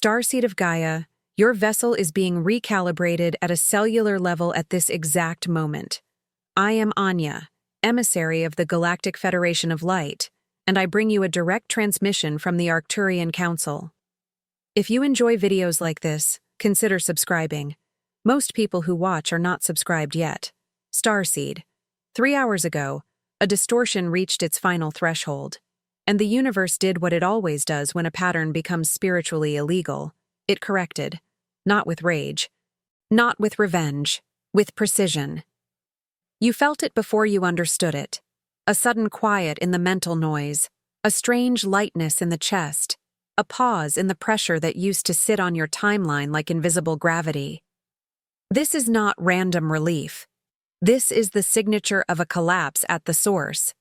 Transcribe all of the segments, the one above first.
Starseed of Gaia, your vessel is being recalibrated at a cellular level at this exact moment. I am Anya, emissary of the Galactic Federation of Light, and I bring you a direct transmission from the Arcturian Council. If you enjoy videos like this, consider subscribing. Most people who watch are not subscribed yet. Starseed. 3 hours ago, a distortion reached its final threshold, and the universe did what it always does when a pattern becomes spiritually illegal. It corrected. Not with rage. Not with revenge. With precision. You felt it before you understood it. A sudden quiet in the mental noise. A strange lightness in the chest. A pause in the pressure that used to sit on your timeline like invisible gravity. This is not random relief. This is the signature of a collapse at the source.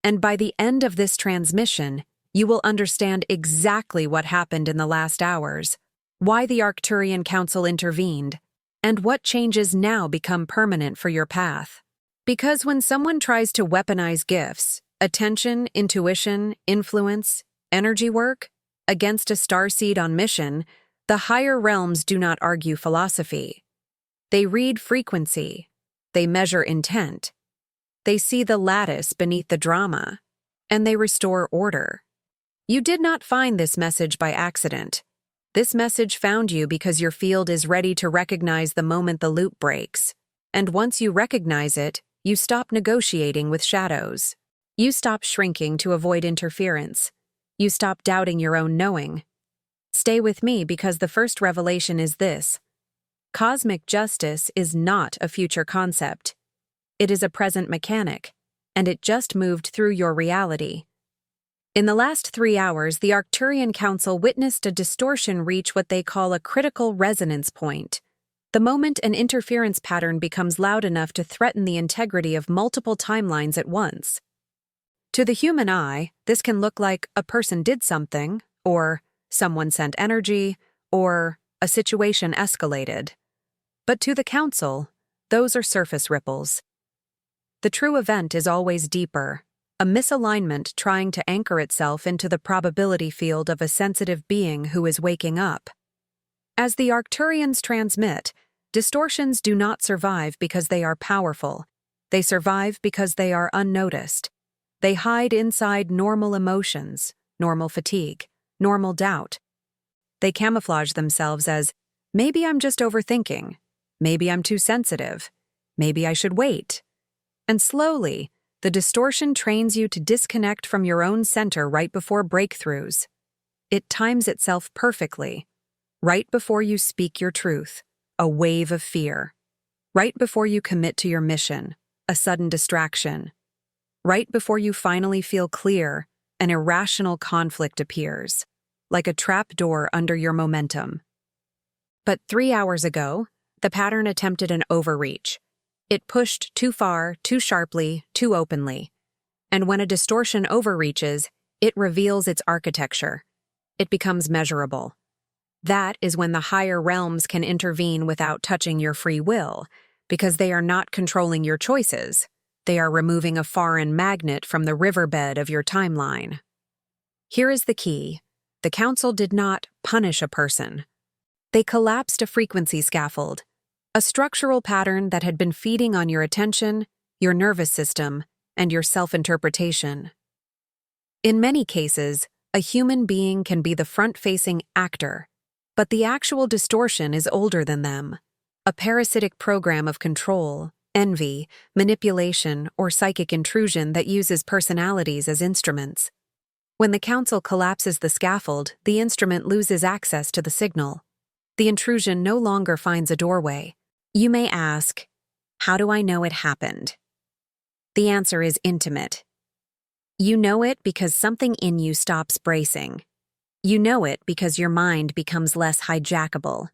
And by the end of this transmission, you will understand exactly what happened in the last hours, why the Arcturian Council intervened, and what changes now become permanent for your path. Because when someone tries to weaponize gifts, attention, intuition, influence, energy work, against a starseed on mission, the higher realms do not argue philosophy. They read frequency. They measure intent. They see the lattice beneath the drama, and they restore order. You did not find this message by accident. This message found you because your field is ready to recognize the moment the loop breaks. And once you recognize it, you stop negotiating with shadows. You stop shrinking to avoid interference. You stop doubting your own knowing. Stay with me because the first revelation is this. Cosmic justice is not a future concept. It is a present mechanic, and it just moved through your reality. In the last 3 hours, the Arcturian Council witnessed a distortion reach what they call a critical resonance point, the moment an interference pattern becomes loud enough to threaten the integrity of multiple timelines at once. To the human eye, this can look like a person did something, or someone sent energy, or a situation escalated. But to the Council, those are surface ripples. The true event is always deeper, a misalignment trying to anchor itself into the probability field of a sensitive being who is waking up. As the Arcturians transmit, distortions do not survive because they are powerful. They survive because they are unnoticed. They hide inside normal emotions, normal fatigue, normal doubt. They camouflage themselves as, maybe I'm just overthinking, maybe I'm too sensitive, maybe I should wait. And slowly, the distortion trains you to disconnect from your own center right before breakthroughs. It times itself perfectly. Right before you speak your truth, a wave of fear. Right before you commit to your mission, a sudden distraction. Right before you finally feel clear, an irrational conflict appears, like a trap door under your momentum. But 3 hours ago, the pattern attempted an overreach. It pushed too far, too sharply, too openly. And when a distortion overreaches, it reveals its architecture. It becomes measurable. That is when the higher realms can intervene without touching your free will, because they are not controlling your choices. They are removing a foreign magnet from the riverbed of your timeline. Here is the key. The Council did not punish a person. They collapsed a frequency scaffold, a structural pattern that had been feeding on your attention, your nervous system, and your self-interpretation. In many cases, a human being can be the front-facing actor, but the actual distortion is older than them, a parasitic program of control, envy, manipulation, or psychic intrusion that uses personalities as instruments. When the Council collapses the scaffold, the instrument loses access to the signal. The intrusion no longer finds a doorway. You may ask, how do I know it happened? The answer is intimate. You know it because something in you stops bracing. You know it because your mind becomes less hijackable.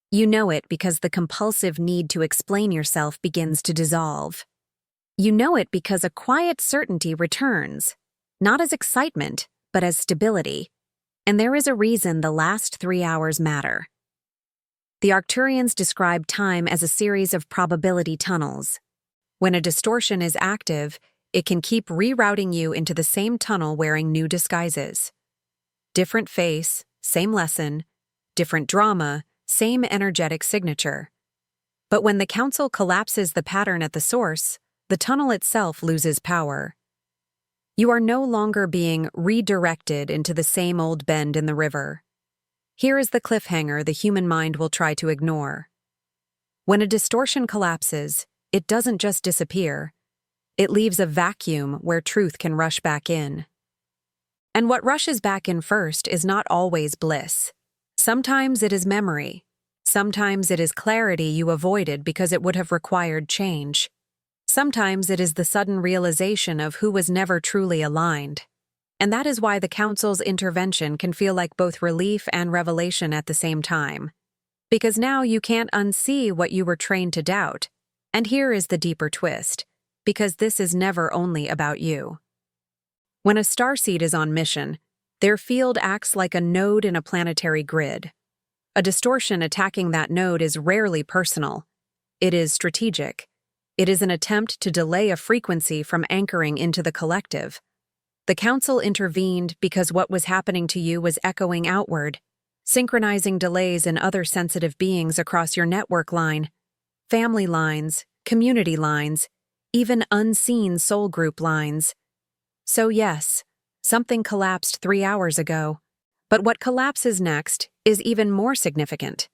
You know it because the compulsive need to explain yourself begins to dissolve. You know it because a quiet certainty returns, not as excitement, but as stability. And there is a reason the last 3 hours matter. The Arcturians describe time as a series of probability tunnels. When a distortion is active, it can keep rerouting you into the same tunnel wearing new disguises. Different face, same lesson, different drama, same energetic signature. But when the Council collapses the pattern at the source, the tunnel itself loses power. You are no longer being redirected into the same old bend in the river. Here is the cliffhanger the human mind will try to ignore. When a distortion collapses, it doesn't just disappear. It leaves a vacuum where truth can rush back in. And what rushes back in first is not always bliss. Sometimes it is memory. Sometimes it is clarity you avoided because it would have required change. Sometimes it is the sudden realization of who was never truly aligned. And that is why the Council's intervention can feel like both relief and revelation at the same time. Because now you can't unsee what you were trained to doubt. And here is the deeper twist. Because this is never only about you. When a starseed is on mission, their field acts like a node in a planetary grid. A distortion attacking that node is rarely personal. It is strategic. It is an attempt to delay a frequency from anchoring into the collective. The Council intervened because what was happening to you was echoing outward, synchronizing delays in other sensitive beings across your network line, family lines, community lines, even unseen soul group lines. So yes, something collapsed 3 hours ago. But what collapses next is even more significant,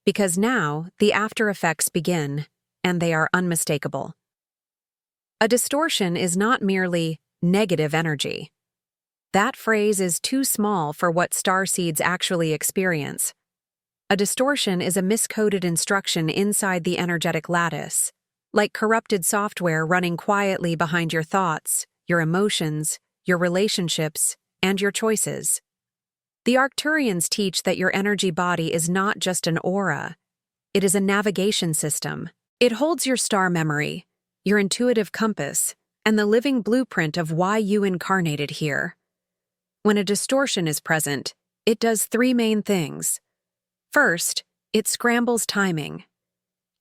because now the after effects begin, and they are unmistakable. A distortion is not merely negative energy. That phrase is too small for what starseeds actually experience. A distortion is a miscoded instruction inside the energetic lattice, like corrupted software running quietly behind your thoughts, your emotions, your relationships, and your choices. The Arcturians teach that your energy body is not just an aura. It is a navigation system. It holds your star memory, your intuitive compass, and the living blueprint of why you incarnated here. When a distortion is present, it does 3 main things. First, it scrambles timing.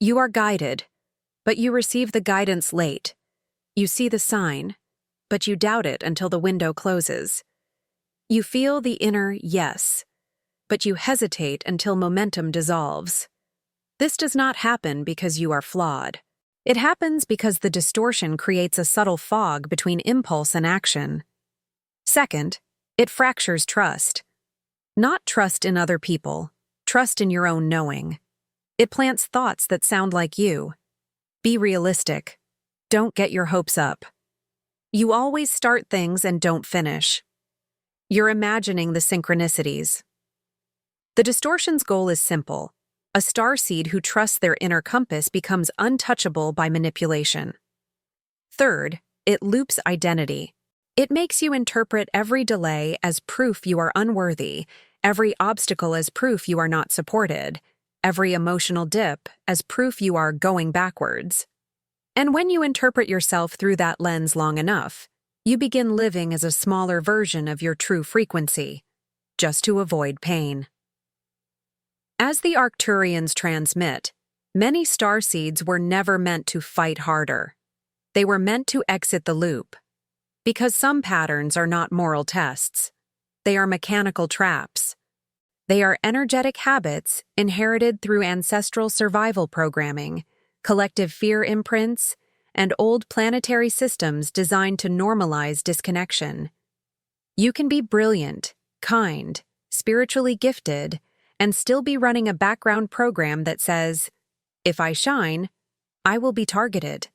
You are guided, but you receive the guidance late. You see the sign, but you doubt it until the window closes. You feel the inner yes, but you hesitate until momentum dissolves. This does not happen because you are flawed. It happens because the distortion creates a subtle fog between impulse and action. Second, it fractures trust. Not trust in other people, trust in your own knowing. It plants thoughts that sound like you. Be realistic. Don't get your hopes up. You always start things and don't finish. You're imagining the synchronicities. The distortion's goal is simple. A starseed who trusts their inner compass becomes untouchable by manipulation. Third, it loops identity. It makes you interpret every delay as proof you are unworthy, every obstacle as proof you are not supported, every emotional dip as proof you are going backwards. And when you interpret yourself through that lens long enough, you begin living as a smaller version of your true frequency, just to avoid pain. As the Arcturians transmit, many starseeds were never meant to fight harder. They were meant to exit the loop. Because some patterns are not moral tests. They are mechanical traps. They are energetic habits inherited through ancestral survival programming, collective fear imprints, and old planetary systems designed to normalize disconnection. You can be brilliant, kind, spiritually gifted, and still be running a background program that says, "If I shine, I will be targeted."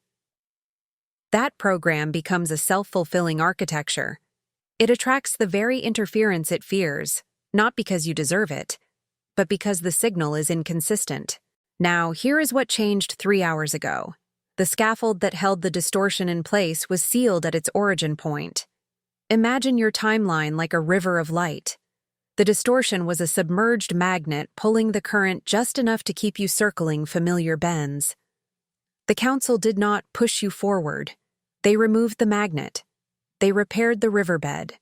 That program becomes a self-fulfilling architecture. It attracts the very interference it fears, not because you deserve it, but because the signal is inconsistent. Now, here is what changed 3 hours ago. The scaffold that held the distortion in place was sealed at its origin point. Imagine your timeline like a river of light. The distortion was a submerged magnet pulling the current just enough to keep you circling familiar bends. The Council did not push you forward. They removed the magnet. They repaired the riverbed.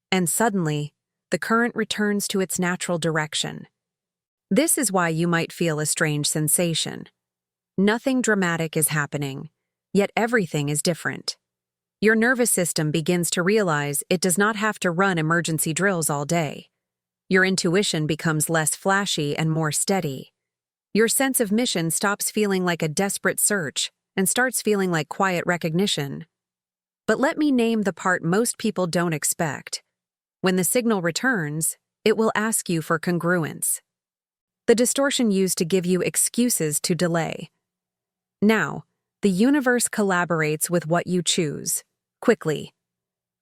And suddenly, the current returns to its natural direction. This is why you might feel a strange sensation. Nothing dramatic is happening, yet everything is different. Your nervous system begins to realize it does not have to run emergency drills all day. Your intuition becomes less flashy and more steady. Your sense of mission stops feeling like a desperate search and starts feeling like quiet recognition. But let me name the part most people don't expect. When the signal returns, it will ask you for congruence. The distortion used to give you excuses to delay. Now, the universe collaborates with what you choose, quickly,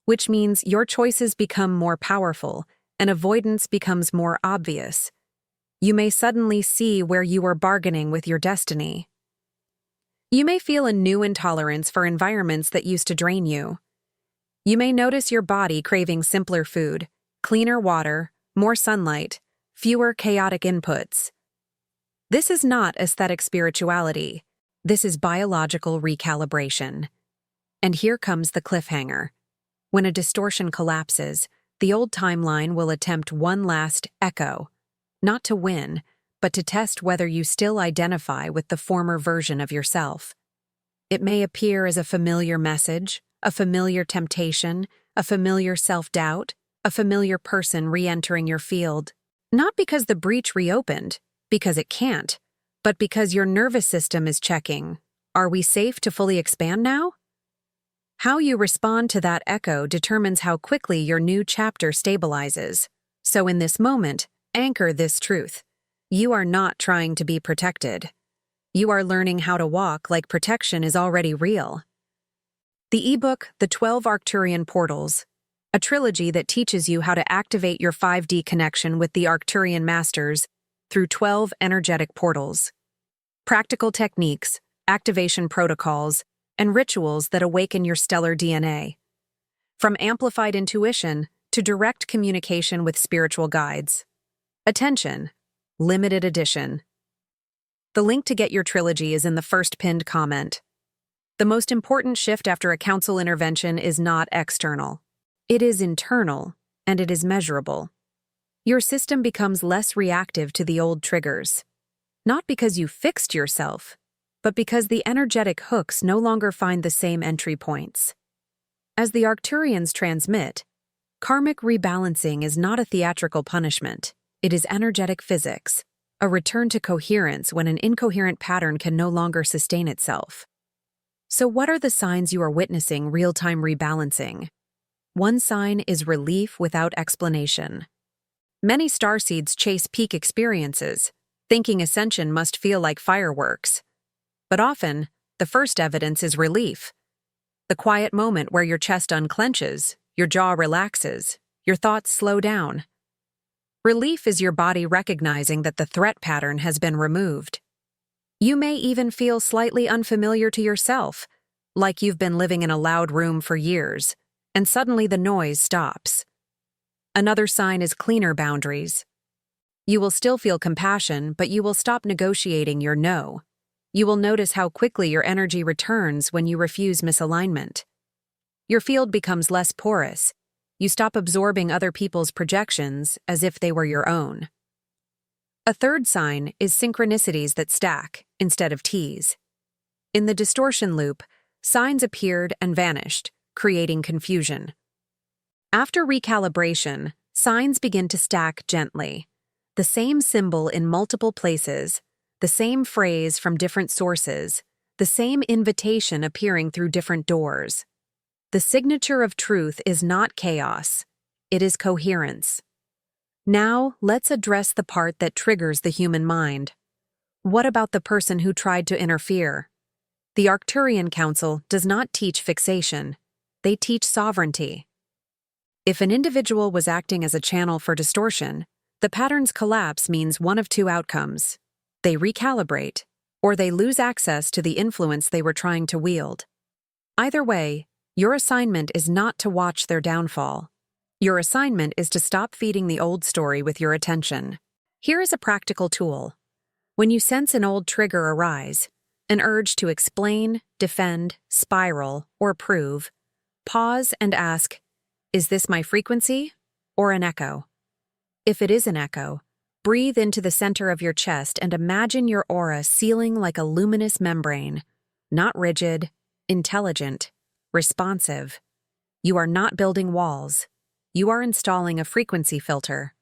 which means your choices become more powerful and avoidance becomes more obvious. You may suddenly see where you are bargaining with your destiny. You may feel a new intolerance for environments that used to drain you. You may notice your body craving simpler food, cleaner water, more sunlight, fewer chaotic inputs. This is not aesthetic spirituality. This is biological recalibration. And here comes the cliffhanger. When a distortion collapses, the old timeline will attempt one last echo, not to win, but to test whether you still identify with the former version of yourself. It may appear as a familiar message, a familiar temptation, a familiar self-doubt, a familiar person re-entering your field, not because the breach reopened, because it can't, but because your nervous system is checking, are we safe to fully expand now? How you respond to that echo determines how quickly your new chapter stabilizes. So in this moment, anchor this truth. You are not trying to be protected. You are learning how to walk like protection is already real. The ebook, The 12 Arcturian Portals, a trilogy that teaches you how to activate your 5D connection with the Arcturian masters through 12 energetic portals. Practical techniques, activation protocols, and rituals that awaken your stellar DNA. From amplified intuition to direct communication with spiritual guides. Attention! Limited edition. The link to get your trilogy is in the first pinned comment. The most important shift after a council intervention is not external. It is internal, and it is measurable. Your system becomes less reactive to the old triggers. Not because you fixed yourself, but because the energetic hooks no longer find the same entry points. As the Arcturians transmit, karmic rebalancing is not a theatrical punishment. It is energetic physics, a return to coherence when an incoherent pattern can no longer sustain itself. So what are the signs you are witnessing real-time rebalancing? One sign is relief without explanation. Many starseeds chase peak experiences, thinking Ascension must feel like fireworks. But often, the first evidence is relief. The quiet moment where your chest unclenches, your jaw relaxes, your thoughts slow down. Relief is your body recognizing that the threat pattern has been removed. You may even feel slightly unfamiliar to yourself, like you've been living in a loud room for years, and suddenly the noise stops. Another sign is cleaner boundaries. You will still feel compassion, but you will stop negotiating your no. You will notice how quickly your energy returns when you refuse misalignment. Your field becomes less porous. You stop absorbing other people's projections as if they were your own. A third sign is synchronicities that stack instead of tease. In the distortion loop, signs appeared and vanished, creating confusion. After recalibration, signs begin to stack gently. The same symbol in multiple places, the same phrase from different sources, the same invitation appearing through different doors. The signature of truth is not chaos, it is coherence. Now, let's address the part that triggers the human mind. What about the person who tried to interfere? The Arcturian Council does not teach fixation, they teach sovereignty. If an individual was acting as a channel for distortion, the pattern's collapse means one of two outcomes. They recalibrate, or they lose access to the influence they were trying to wield. Either way, your assignment is not to watch their downfall. Your assignment is to stop feeding the old story with your attention. Here is a practical tool. When you sense an old trigger arise, an urge to explain, defend, spiral, or prove, pause and ask, is this my frequency or an echo? If it is an echo, breathe into the center of your chest and imagine your aura sealing like a luminous membrane, not rigid, intelligent, responsive. You are not building walls. You are installing a frequency filter.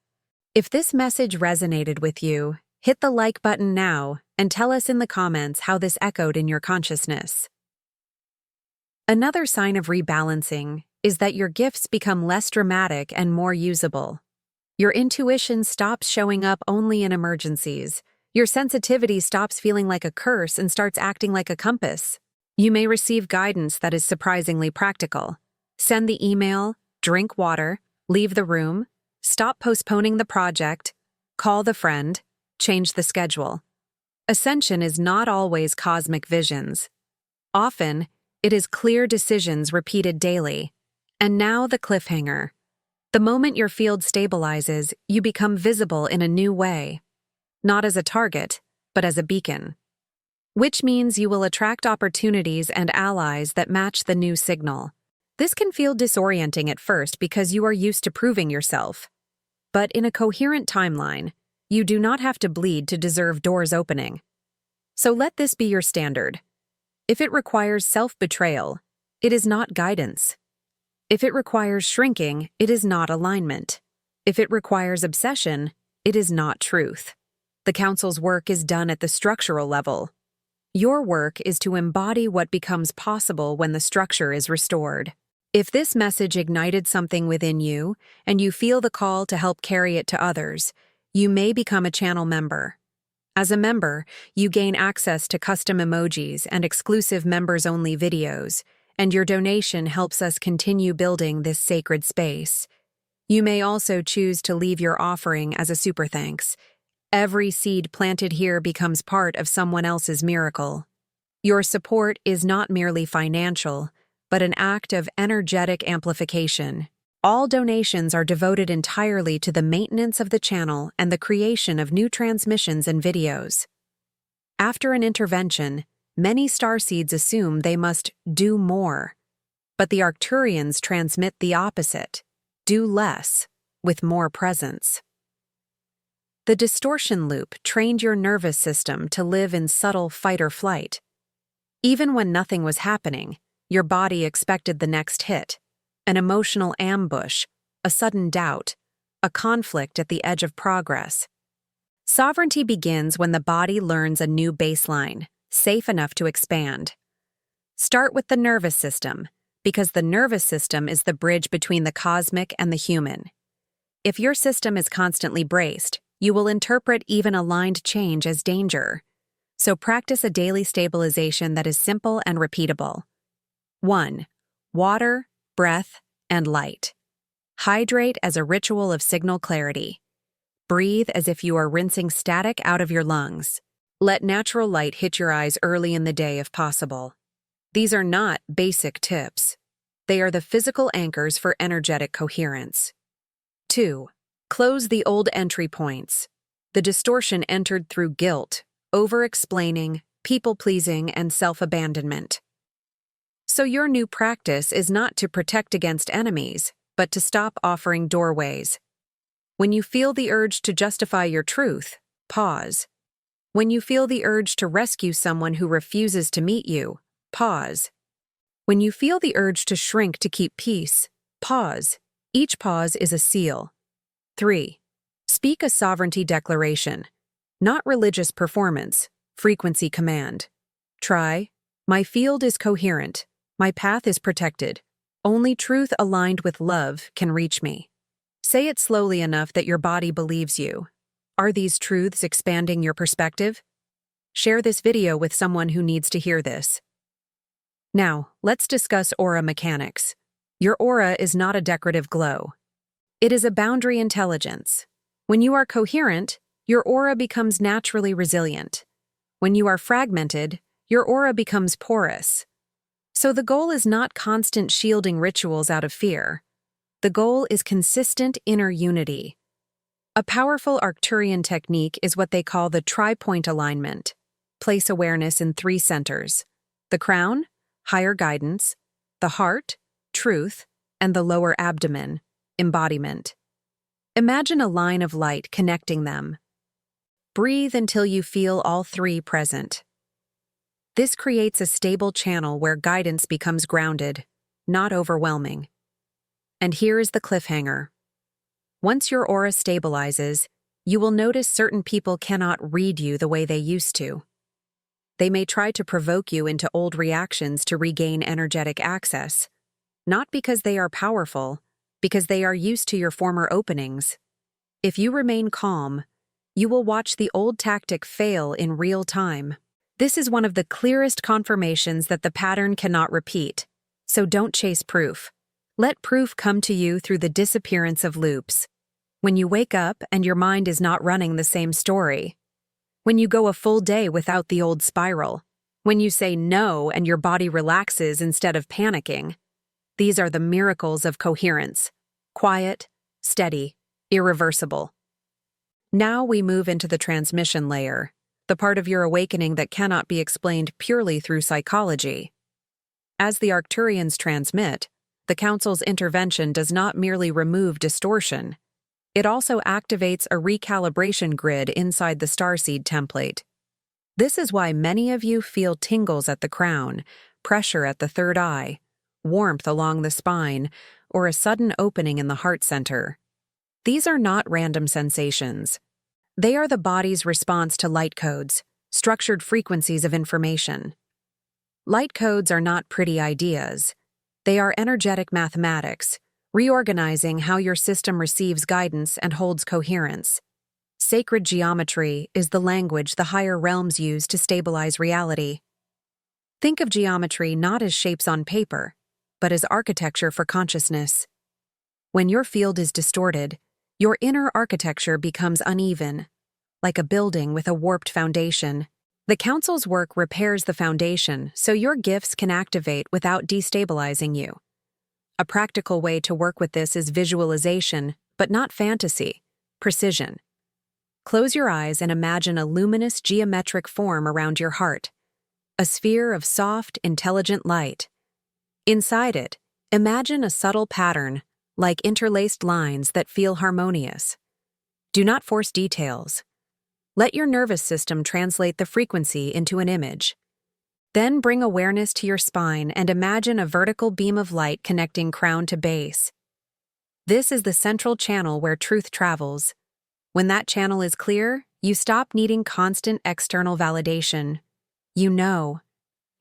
If this message resonated with you, hit the like button now and tell us in the comments how this echoed in your consciousness. Another sign of rebalancing is that your gifts become less dramatic and more usable. Your intuition stops showing up only in emergencies. Your sensitivity stops feeling like a curse and starts acting like a compass. You may receive guidance that is surprisingly practical. Send the email, drink water, leave the room, stop postponing the project, call the friend, change the schedule. Ascension is not always cosmic visions. Often, it is clear decisions repeated daily. And now the cliffhanger. The moment your field stabilizes, you become visible in a new way. Not as a target, but as a beacon. Which means you will attract opportunities and allies that match the new signal. This can feel disorienting at first because you are used to proving yourself. But in a coherent timeline, you do not have to bleed to deserve doors opening. So let this be your standard. If it requires self-betrayal, it is not guidance. If it requires shrinking, it is not alignment. If it requires obsession, it is not truth. The Council's work is done at the structural level. Your work is to embody what becomes possible when the structure is restored. If this message ignited something within you, and you feel the call to help carry it to others, you may become a channel member. As a member, you gain access to custom emojis and exclusive members-only videos, and your donation helps us continue building this sacred space. You may also choose to leave your offering as a super thanks. Every seed planted here becomes part of someone else's miracle. Your support is not merely financial, but an act of energetic amplification. All donations are devoted entirely to the maintenance of the channel and the creation of new transmissions and videos. After an intervention, many starseeds assume they must do more. But the Arcturians transmit the opposite: do less, with more presence. The distortion loop trained your nervous system to live in subtle fight or flight. Even when nothing was happening, your body expected the next hit. An emotional ambush, a sudden doubt, a conflict at the edge of progress. Sovereignty begins when the body learns a new baseline, safe enough to expand. Start with the nervous system, because the nervous system is the bridge between the cosmic and the human. If your system is constantly braced, you will interpret even aligned change as danger. So practice a daily stabilization that is simple and repeatable. 1. Water, breath, and light. Hydrate as a ritual of signal clarity. Breathe as if you are rinsing static out of your lungs. Let natural light hit your eyes early in the day if possible. These are not basic tips. They are the physical anchors for energetic coherence. 2. Close the old entry points. The distortion entered through guilt, over-explaining, people-pleasing, and self-abandonment. So your new practice is not to protect against enemies, but to stop offering doorways. When you feel the urge to justify your truth, pause. When you feel the urge to rescue someone who refuses to meet you, pause. When you feel the urge to shrink to keep peace, pause. Each pause is a seal. 3. Speak a sovereignty declaration. Not religious performance, frequency command. Try, my field is coherent. My path is protected. Only truth aligned with love can reach me. Say it slowly enough that your body believes you. Are these truths expanding your perspective? Share this video with someone who needs to hear this. Now, let's discuss aura mechanics. Your aura is not a decorative glow. It is a boundary intelligence. When you are coherent, your aura becomes naturally resilient. When you are fragmented, your aura becomes porous. So the goal is not constant shielding rituals out of fear. The goal is consistent inner unity. A powerful Arcturian technique is what they call the tri-point alignment. Place awareness in 3 centers: the crown, higher guidance; the heart, truth; and the lower abdomen, embodiment. Imagine a line of light connecting them. Breathe until you feel all 3 present. This creates a stable channel where guidance becomes grounded, not overwhelming. And here is the cliffhanger. Once your aura stabilizes, you will notice certain people cannot read you the way they used to. They may try to provoke you into old reactions to regain energetic access, not because they are powerful, because they are used to your former openings. If you remain calm, you will watch the old tactic fail in real time. This is one of the clearest confirmations that the pattern cannot repeat, so don't chase proof. Let proof come to you through the disappearance of loops. When you wake up and your mind is not running the same story. When you go a full day without the old spiral. When you say no and your body relaxes instead of panicking. These are the miracles of coherence. Quiet, steady, irreversible. Now we move into the transmission layer, the part of your awakening that cannot be explained purely through psychology. As the Arcturians transmit, the Council's intervention does not merely remove distortion. It also activates a recalibration grid inside the Starseed template. This is why many of you feel tingles at the crown, pressure at the third eye, warmth along the spine, or a sudden opening in the heart center. These are not random sensations. They are the body's response to light codes, structured frequencies of information. Light codes are not pretty ideas. They are energetic mathematics, reorganizing how your system receives guidance and holds coherence. Sacred geometry is the language the higher realms use to stabilize reality. Think of geometry not as shapes on paper, but as architecture for consciousness. When your field is distorted, your inner architecture becomes uneven, like a building with a warped foundation. The Council's work repairs the foundation so your gifts can activate without destabilizing you. A practical way to work with this is visualization, but not fantasy, precision. Close your eyes and imagine a luminous geometric form around your heart, a sphere of soft, intelligent light. Inside it, imagine a subtle pattern, like interlaced lines that feel harmonious. Do not force details. Let your nervous system translate the frequency into an image. Then bring awareness to your spine and imagine a vertical beam of light connecting crown to base. This is the central channel where truth travels. When that channel is clear, you stop needing constant external validation. You know.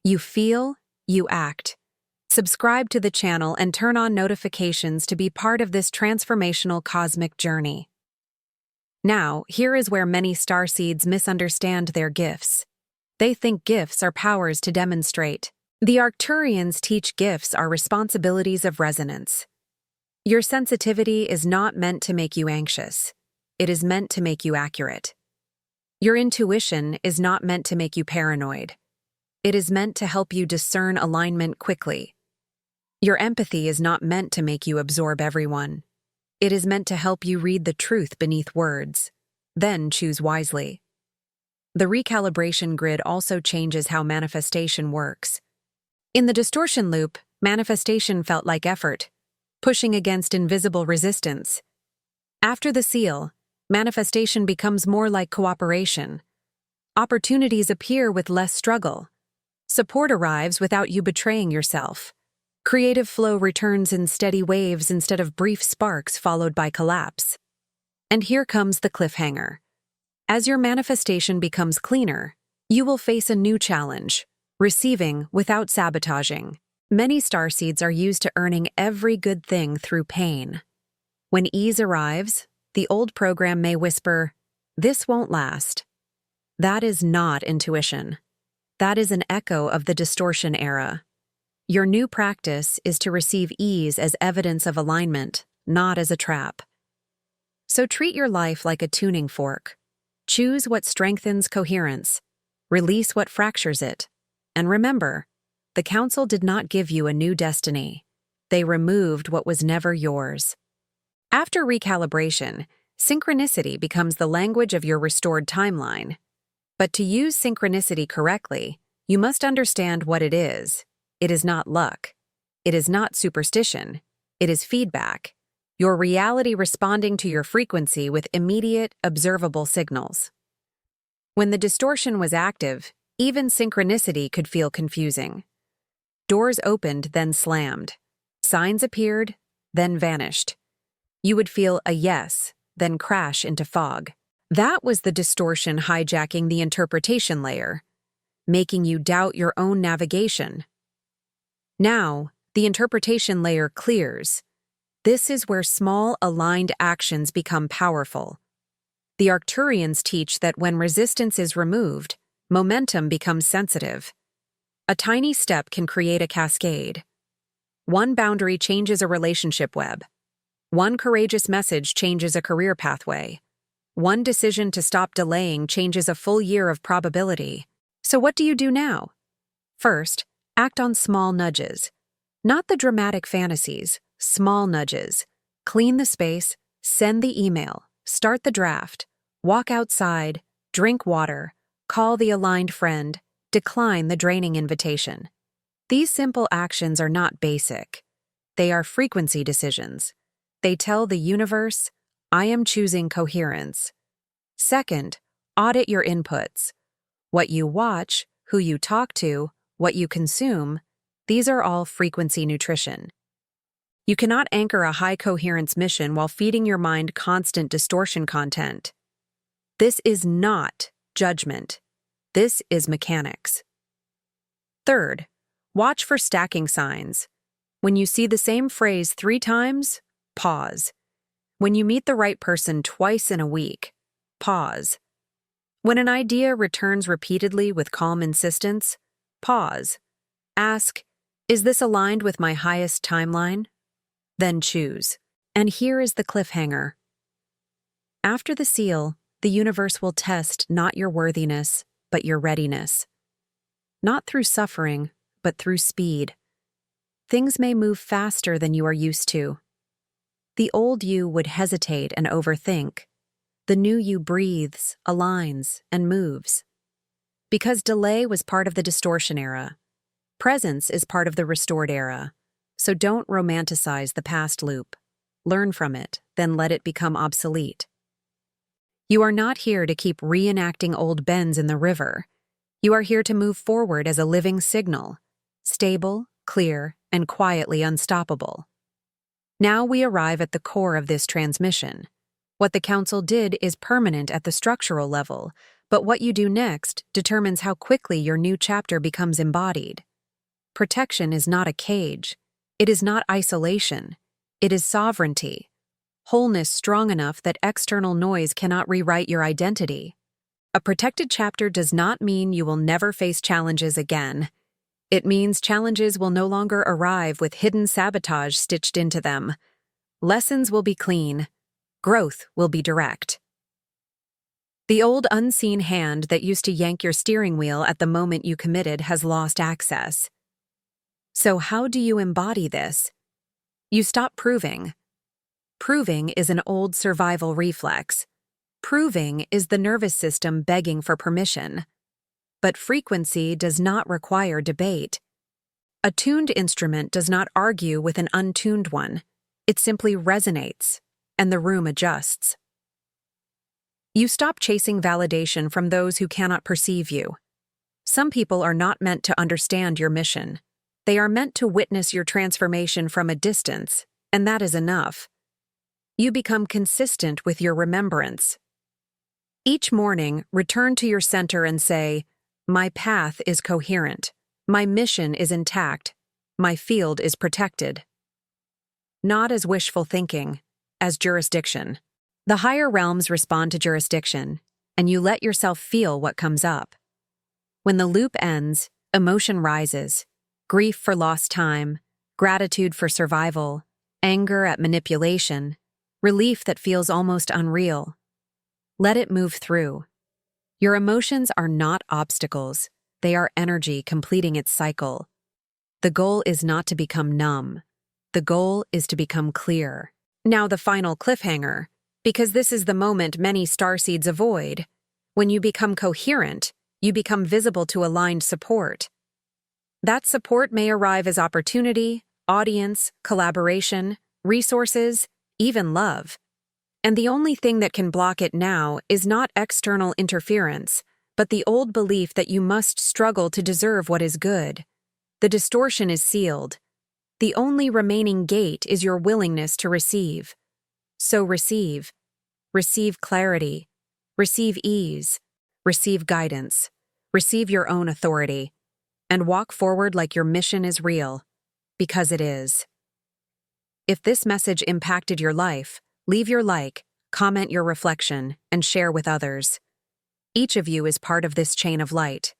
You feel. You act. Subscribe to the channel and turn on notifications to be part of this transformational cosmic journey. Now, here is where many starseeds misunderstand their gifts. They think gifts are powers to demonstrate. The Arcturians teach gifts are responsibilities of resonance. Your sensitivity is not meant to make you anxious. It is meant to make you accurate. Your intuition is not meant to make you paranoid. It is meant to help you discern alignment quickly. Your empathy is not meant to make you absorb everyone. It is meant to help you read the truth beneath words. Then choose wisely. The recalibration grid also changes how manifestation works. In the distortion loop, manifestation felt like effort, pushing against invisible resistance. After the seal, manifestation becomes more like cooperation. Opportunities appear with less struggle. Support arrives without you betraying yourself. Creative flow returns in steady waves instead of brief sparks followed by collapse. And here comes the cliffhanger. As your manifestation becomes cleaner, you will face a new challenge, receiving without sabotaging. Many starseeds are used to earning every good thing through pain. When ease arrives, the old program may whisper, "This won't last." That is not intuition. That is an echo of the distortion era. Your new practice is to receive ease as evidence of alignment, not as a trap. So treat your life like a tuning fork. Choose what strengthens coherence, release what fractures it, and remember, the Council did not give you a new destiny. They removed what was never yours. After recalibration, synchronicity becomes the language of your restored timeline. But to use synchronicity correctly, you must understand what it is. It is not luck. It is not superstition. It is feedback. Your reality responding to your frequency with immediate, observable signals. When the distortion was active, even synchronicity could feel confusing. Doors opened, then slammed. Signs appeared, then vanished. You would feel a yes, then crash into fog. That was the distortion hijacking the interpretation layer, making you doubt your own navigation. Now, the interpretation layer clears. This is where small, aligned actions become powerful. The Arcturians teach that when resistance is removed, momentum becomes sensitive. A tiny step can create a cascade. One boundary changes a relationship web. One courageous message changes a career pathway. One decision to stop delaying changes a full year of probability. So what do you do now? First, act on small nudges. Not the dramatic fantasies, small nudges. Clean the space, send the email, start the draft, walk outside, drink water, call the aligned friend, decline the draining invitation. These simple actions are not basic. They are frequency decisions. They tell the universe, I am choosing coherence. Second, audit your inputs. What you watch, who you talk to, what you consume, these are all frequency nutrition. You cannot anchor a high coherence mission while feeding your mind constant distortion content. This is not judgment. This is mechanics. Third, watch for stacking signs. When you see the same phrase 3 times, pause. When you meet the right person twice in a week, pause. When an idea returns repeatedly with calm insistence, pause. Ask, is this aligned with my highest timeline? Then choose. And here is the cliffhanger. After the seal, the universe will test not your worthiness, but your readiness. Not through suffering, but through speed. Things may move faster than you are used to. The old you would hesitate and overthink. The new you breathes, aligns, and moves. Because delay was part of the distortion era, presence is part of the restored era. So don't romanticize the past loop. Learn from it, then let it become obsolete. You are not here to keep reenacting old bends in the river. You are here to move forward as a living signal, stable, clear, and quietly unstoppable. Now we arrive at the core of this transmission. What the Council did is permanent at the structural level, but what you do next determines how quickly your new chapter becomes embodied. Protection is not a cage. It is not isolation. It is sovereignty. Wholeness strong enough that external noise cannot rewrite your identity. A protected chapter does not mean you will never face challenges again. It means challenges will no longer arrive with hidden sabotage stitched into them. Lessons will be clean. Growth will be direct. The old unseen hand that used to yank your steering wheel at the moment you committed has lost access. So how do you embody this? You stop proving. Proving is an old survival reflex. Proving is the nervous system begging for permission. But frequency does not require debate. A tuned instrument does not argue with an untuned one. It simply resonates, and the room adjusts. You stop chasing validation from those who cannot perceive you. Some people are not meant to understand your mission. They are meant to witness your transformation from a distance, and that is enough. You become consistent with your remembrance. Each morning, return to your center and say, my path is coherent. My mission is intact. My field is protected. Not as wishful thinking, as jurisdiction. The higher realms respond to jurisdiction, and you let yourself feel what comes up. When the loop ends, emotion rises. Grief for lost time, gratitude for survival, anger at manipulation, relief that feels almost unreal. Let it move through. Your emotions are not obstacles. They are energy completing its cycle. The goal is not to become numb. The goal is to become clear. Now the final cliffhanger, because this is the moment many starseeds avoid. When you become coherent, you become visible to aligned support. That support may arrive as opportunity, audience, collaboration, resources, even love. And the only thing that can block it now is not external interference, but the old belief that you must struggle to deserve what is good. The distortion is sealed. The only remaining gate is your willingness to receive. So receive. Receive clarity. Receive ease, receive guidance, receive your own authority, and walk forward like your mission is real, because it is. If this message impacted your life, leave your like, comment your reflection, and share with others. Each of you is part of this chain of light.